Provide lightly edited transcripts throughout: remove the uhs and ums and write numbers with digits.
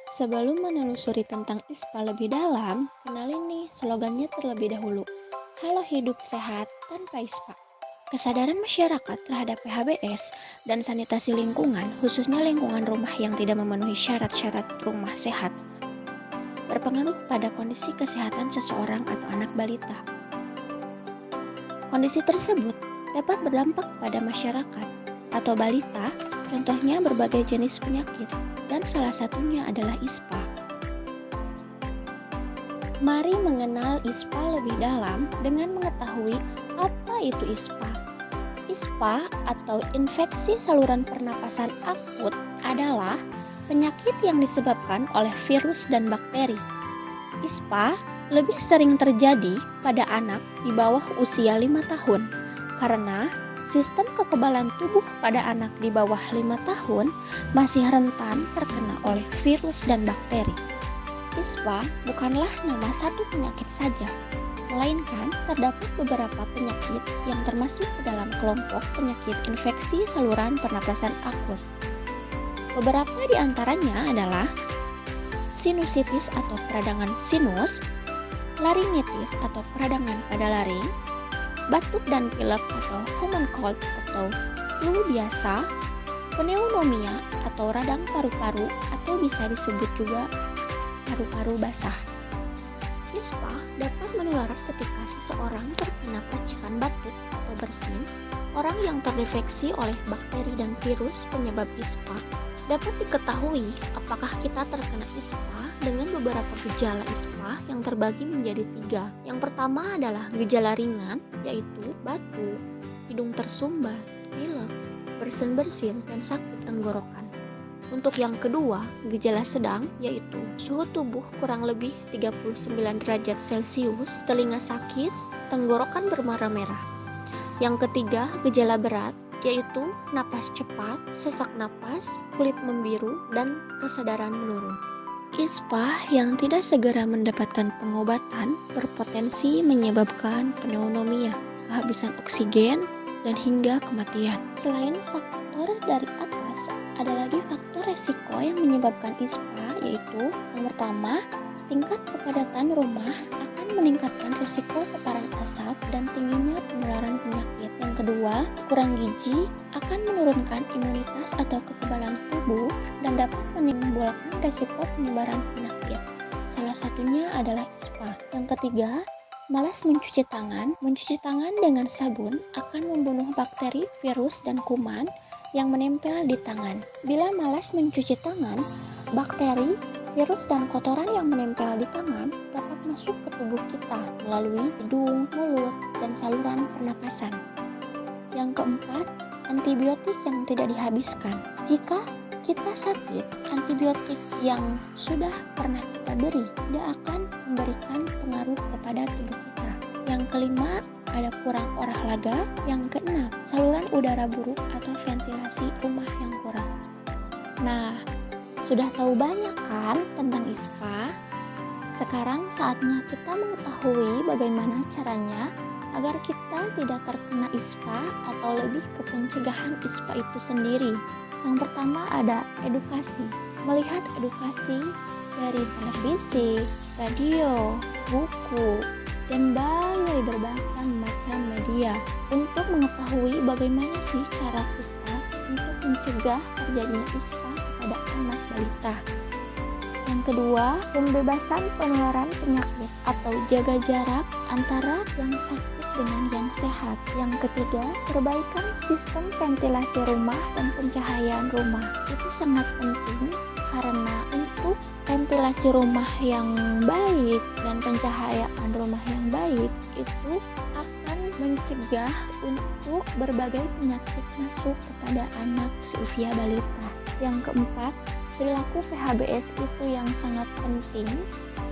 Sebelum menelusuri tentang ISPA lebih dalam, kenalin nih slogannya terlebih dahulu. Halo hidup sehat tanpa ISPA. Kesadaran masyarakat terhadap PHBS dan sanitasi lingkungan, khususnya lingkungan rumah yang tidak memenuhi syarat-syarat rumah sehat, berpengaruh pada kondisi kesehatan seseorang atau anak balita. Kondisi tersebut dapat berdampak pada masyarakat atau balita, contohnya berbagai jenis penyakit, dan salah satunya adalah ISPA. Mari mengenal ISPA lebih dalam dengan mengetahui apa itu ISPA. ISPA atau infeksi saluran pernapasan akut adalah penyakit yang disebabkan oleh virus dan bakteri. ISPA lebih sering terjadi pada anak di bawah usia 5 tahun karena sistem kekebalan tubuh pada anak di bawah 5 tahun masih rentan terkena oleh virus dan bakteri. ISPA bukanlah nama satu penyakit saja, melainkan terdapat beberapa penyakit yang termasuk ke dalam kelompok penyakit infeksi saluran pernapasan akut. Beberapa di antaranya adalah sinusitis atau peradangan sinus, laringitis atau peradangan pada laring, batuk dan pilek atau common cold atau flu biasa, pneumonia atau radang paru-paru atau bisa disebut juga paru-paru basah. ISPA dapat menular ketika seseorang terkena percikan batuk atau bersin. Orang yang terinfeksi oleh bakteri dan virus penyebab ISPA dapat diketahui apakah kita terkena ISPA dengan beberapa gejala ISPA yang terbagi menjadi 3. Yang pertama adalah gejala ringan, yaitu batuk, hidung tersumbat, pilek, bersin-bersin, dan sakit tenggorokan. Untuk yang kedua, gejala sedang, yaitu suhu tubuh kurang lebih 39 derajat Celcius, telinga sakit, tenggorokan bermerah-merah. Yang ketiga, gejala berat, yaitu napas cepat, sesak napas, kulit membiru, dan kesadaran menurun. ISPA yang tidak segera mendapatkan pengobatan berpotensi menyebabkan pneumonia, kehabisan oksigen, dan hingga kematian. Selain faktor dari atas, ada lagi faktor resiko yang menyebabkan ISPA, yaitu yang pertama, tingkat kepadatan rumah akan meningkatkan risiko keparan asap dan tingginya penularan penyakit. Yang kedua, kurang gizi akan menurunkan imunitas atau kekebalan tubuh dan dapat menimbulkan risiko penyebaran penyakit. Salah satunya adalah ISPA. Yang ketiga, malas mencuci tangan. Mencuci tangan dengan sabun akan membunuh bakteri, virus, dan kuman yang menempel di tangan. Bila malas mencuci tangan, bakteri, virus, dan kotoran yang menempel di tangan dapat masuk ke tubuh kita melalui hidung, mulut, dan saluran pernapasan. Yang keempat, antibiotik yang tidak dihabiskan. Jika kita sakit, antibiotik yang sudah pernah kita beri tidak akan memberikan pengaruh kepada tubuh kita. Yang kelima, ada kurang olahraga. Yang keenam, saluran udara buruk atau ventilasi rumah yang kurang. Nah, sudah tahu banyak kan tentang ISPA? Sekarang saatnya kita mengetahui bagaimana caranya agar kita tidak terkena ISPA atau lebih ke pencegahan ISPA itu sendiri. Yang pertama ada edukasi. Melihat edukasi dari televisi, radio, buku, dan berbagai macam media untuk mengetahui bagaimana sih cara kita untuk mencegah terjadinya ISPA pada anak balita. Yang kedua, pembebasan penularan penyakit atau jaga jarak antara yang sakit dengan yang sehat. Yang ketiga, perbaikan sistem ventilasi rumah dan pencahayaan rumah. Itu sangat penting karena untuk ventilasi rumah yang baik dan pencahayaan rumah yang baik itu akan mencegah untuk berbagai penyakit masuk kepada anak seusia balita. Yang keempat, perilaku PHBS itu yang sangat penting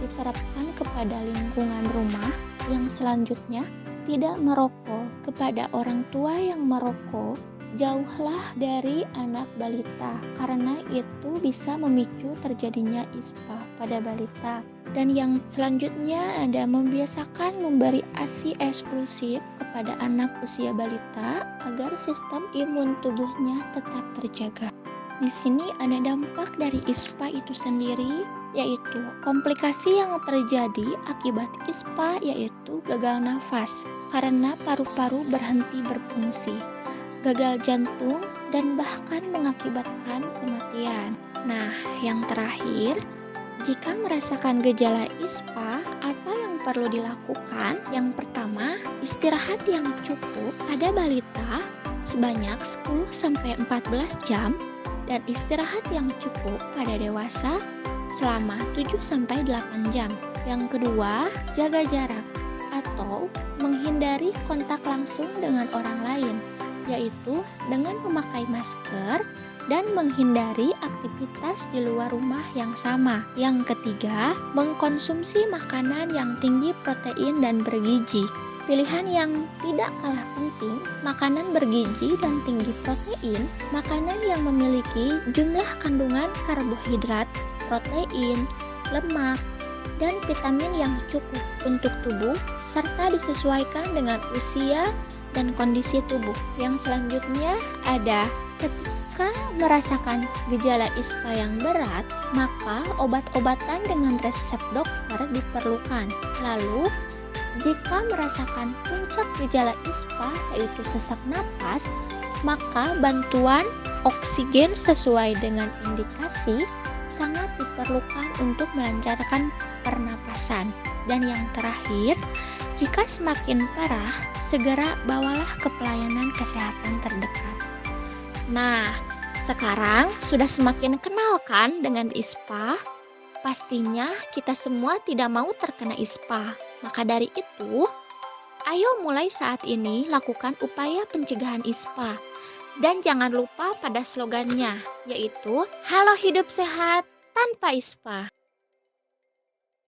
diterapkan kepada lingkungan rumah. Yang selanjutnya, tidak merokok. Kepada orang tua yang merokok, jauhlah dari anak balita karena itu bisa memicu terjadinya ISPA pada balita. Dan yang selanjutnya ada membiasakan memberi ASI eksklusif kepada anak usia balita agar sistem imun tubuhnya tetap terjaga. Di sini ada dampak dari ISPA itu sendiri, yaitu komplikasi yang terjadi akibat ISPA yaitu gagal nafas karena paru-paru berhenti berfungsi, gagal jantung, dan bahkan mengakibatkan kematian. Nah, yang terakhir, jika merasakan gejala ISPA, apa yang perlu dilakukan? Yang pertama, istirahat yang cukup pada balita sebanyak 10-14 jam dan istirahat yang cukup pada dewasa selama 7-8 jam. Yang kedua, jaga jarak atau menghindari kontak langsung dengan orang lain, yaitu dengan memakai masker dan menghindari aktivitas di luar rumah yang sama. Yang ketiga, mengkonsumsi makanan yang tinggi protein dan bergizi. Pilihan yang tidak kalah penting, makanan bergizi dan tinggi protein, makanan yang memiliki jumlah kandungan karbohidrat, protein, lemak, dan vitamin yang cukup untuk tubuh, serta disesuaikan dengan usia dan kondisi tubuh. Yang selanjutnya ada ketika merasakan gejala ISPA yang berat, maka obat-obatan dengan resep dokter diperlukan. Lalu, jika merasakan puncak gejala ISPA yaitu sesak napas, maka bantuan oksigen sesuai dengan indikasi sangat diperlukan untuk melancarkan pernapasan. Dan yang terakhir, jika semakin parah, segera bawalah ke pelayanan kesehatan terdekat. Nah, sekarang sudah semakin kenal kan dengan ISPA? Pastinya kita semua tidak mau terkena ISPA. Maka dari itu, ayo mulai saat ini lakukan upaya pencegahan ISPA. Dan jangan lupa pada slogannya, yaitu Halo Hidup Sehat Tanpa ISPA.